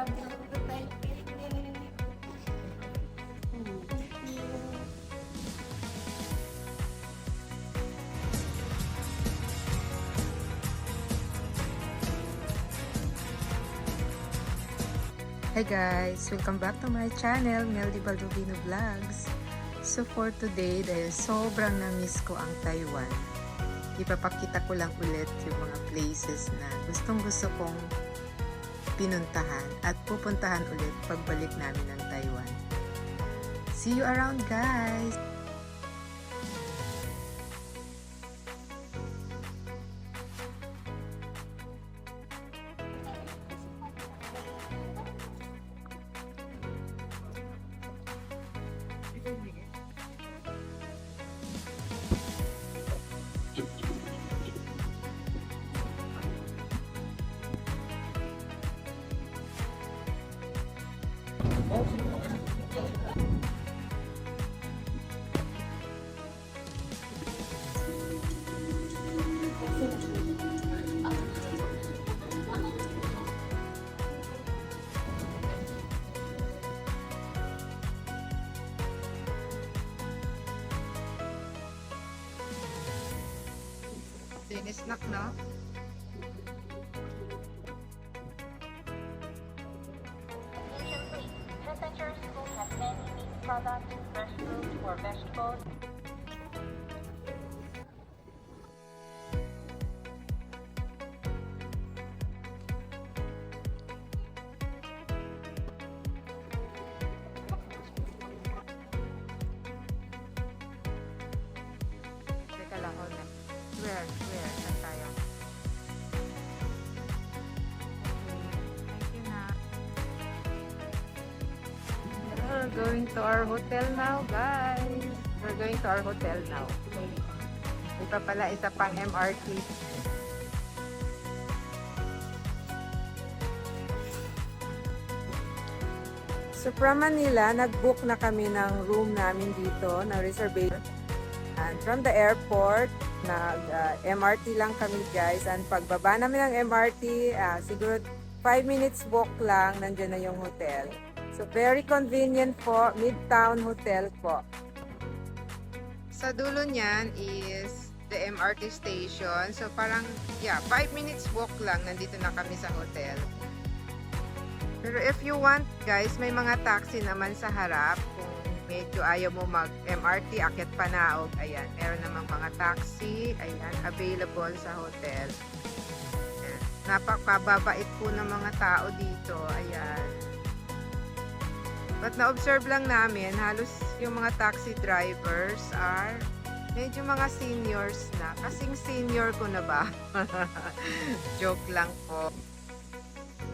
Hi guys! Welcome back to my channel, Meldy Baldovino Vlogs. So for today, dahil sobrang na-miss ko ang Taiwan, ipapakita ko lang ulit yung mga places na gustong-gusto kong pinuntahan at pupuntahan ulit pagbalik namin ng Taiwan. See you around guys! Snack na. Passengers who have many meat products, fresh fruit or vegetables. Teka lang, hold na. Where? Saan tayo? Thank you na. We're going to our hotel now, guys. We're going to our hotel now. Ito pala, isa pang MRT. So from Manila, nag-book na kami ng room namin dito, na reservation. And from the airport, nag-MRT lang kami guys. And pagbaba namin ng MRT, siguro 5 minutes walk lang, nandiyan na yung hotel. So very convenient po, Midtown Hotel po. Sa dulo niyan is the MRT station. So parang, 5 minutes walk lang, nandito na kami sa hotel. Pero if you want guys, may mga taxi naman sa harap. Kung medyo ayaw mo mag-MRT, akit Panaog, ayan, meron namang mga taxi, ayan, available sa hotel. Ayan. Napakababait po ng mga tao dito, ayan. But na-observe lang namin, halos yung mga taxi drivers are medyo mga seniors na. Kasing senior ko na ba? Joke lang po.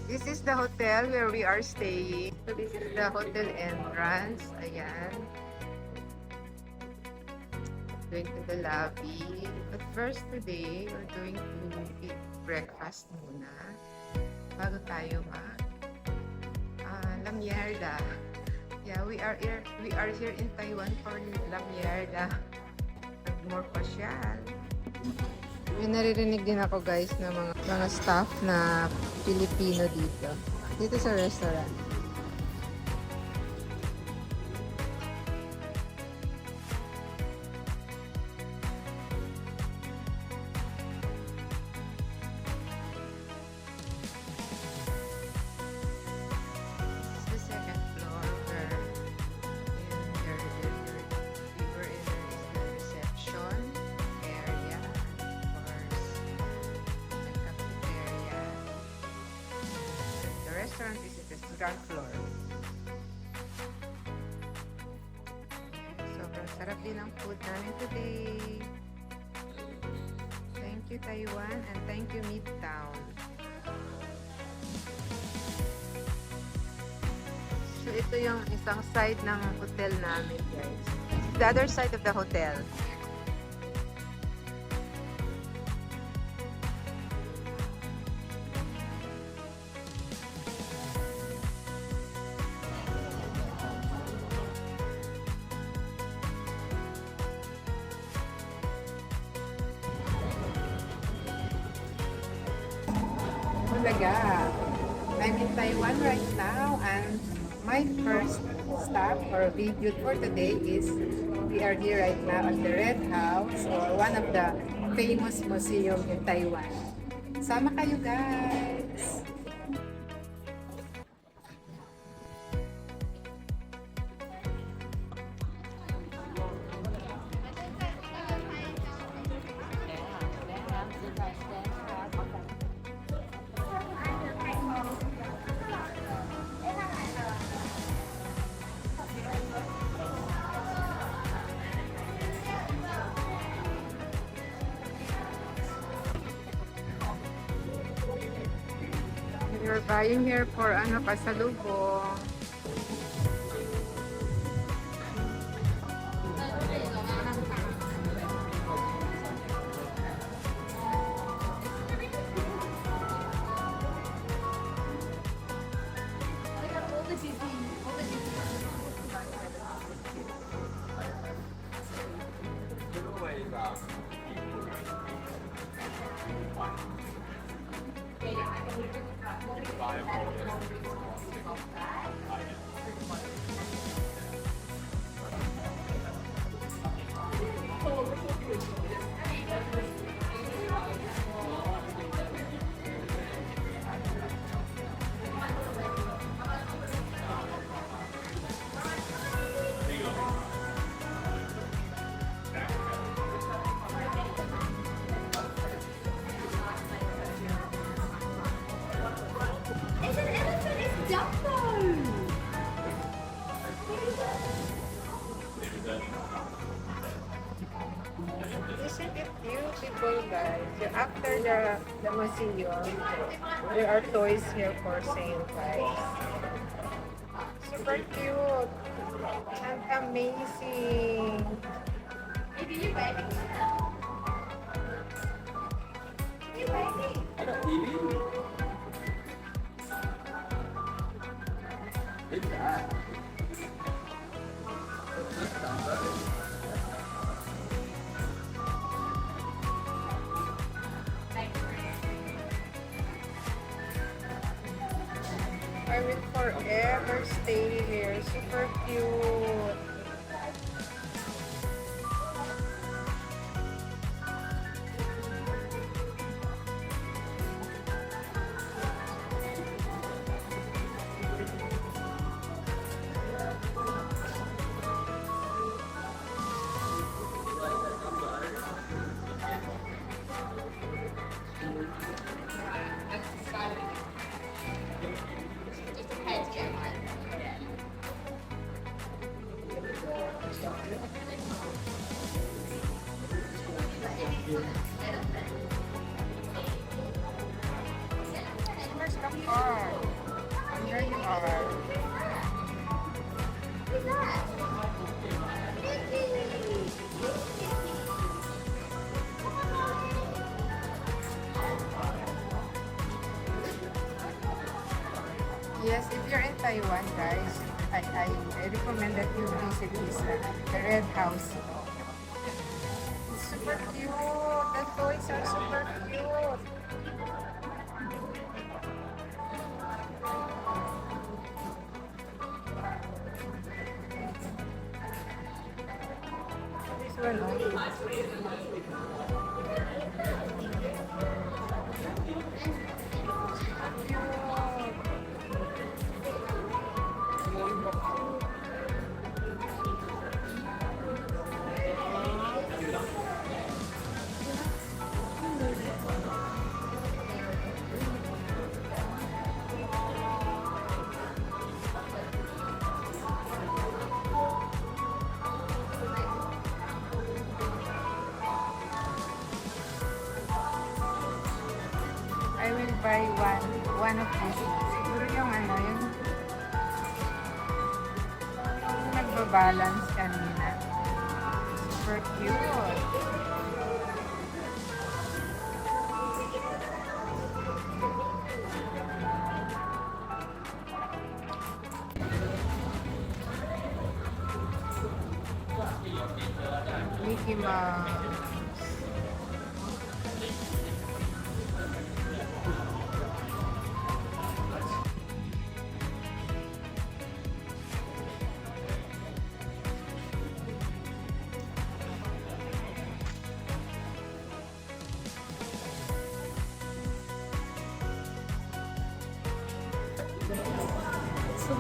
This is the hotel where we are staying. So this is the hotel entrance. Ayan. Going to the lobby. But first today, we're going to eat breakfast muna. Bago tayo La Mierda. Yeah, we are here in Taiwan for La Mierda. More pasyal. May naririnig din ako guys ng mga staff na Pilipino dito sa restaurant. This is the second floor where we were in the reception area. The restaurant is at the ground floor. Sobrang sarap din ang food namin today. Thank you Taiwan and thank you Midtown. So ito yung isang side ng hotel namin guys. The other side of the hotel. Talaga. I'm in Taiwan right now, and my first stop or video for today is we are here right now at the Red House, or one of the famous museum in Taiwan. Sama kayo guys! You're buying here for ano, pasalubong. It's an elephant, it's Dumbo! Isn't it beautiful, guys? After the museum, there are toys here for sale, guys. Super cute and amazing. Maybe you're ready. You're ready. I will forever stay here. Super cute. Where's the car? Here you are. Who's that? Yes, if you're in Taiwan, guys, I recommend that you visit this the Red House. It's super cute. The toys are super cute. This one, I will buy one of these. Siguro yung ano, yung nagbabalance kanina. Super cute. Mickey Mouse.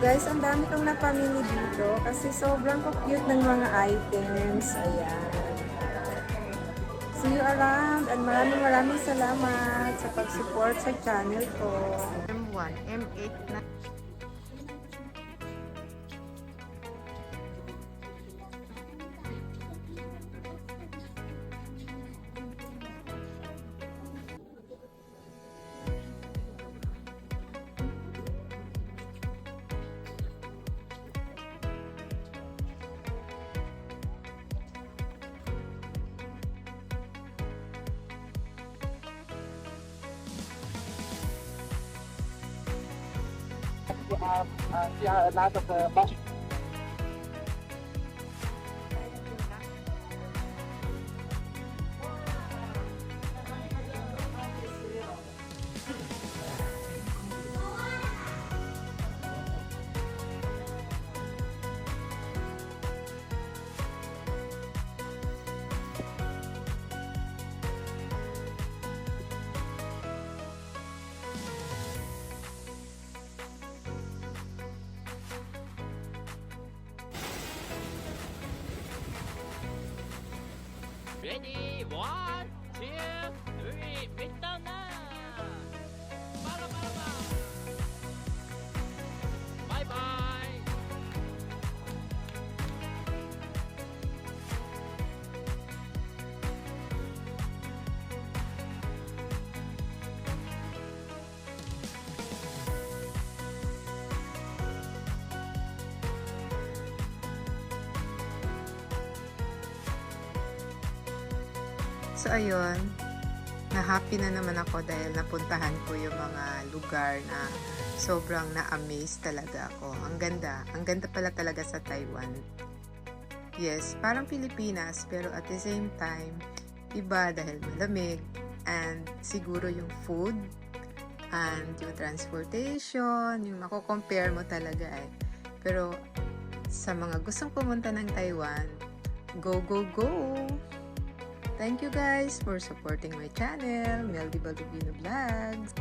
Guys, ang dami kong napamili dito kasi sobrang cute ng mga items. Ayan. See you around and maraming salamat sa pag-support sa channel ko. M1, M8 na. See a lot of bus. Ready? 1, 2, 3, midtown na! Para! Bye-bye! So ayun, na-happy na naman ako dahil napuntahan ko yung mga lugar na sobrang na-amaze talaga ako. Ang ganda pala talaga sa Taiwan. Yes, parang Pilipinas pero at the same time, iba dahil malamig and siguro yung food and yung transportation, yung mako-compare mo talaga eh. Pero sa mga gustong pumunta ng Taiwan, go! Thank you guys for supporting my channel, Meldy Baldovino Vlogs.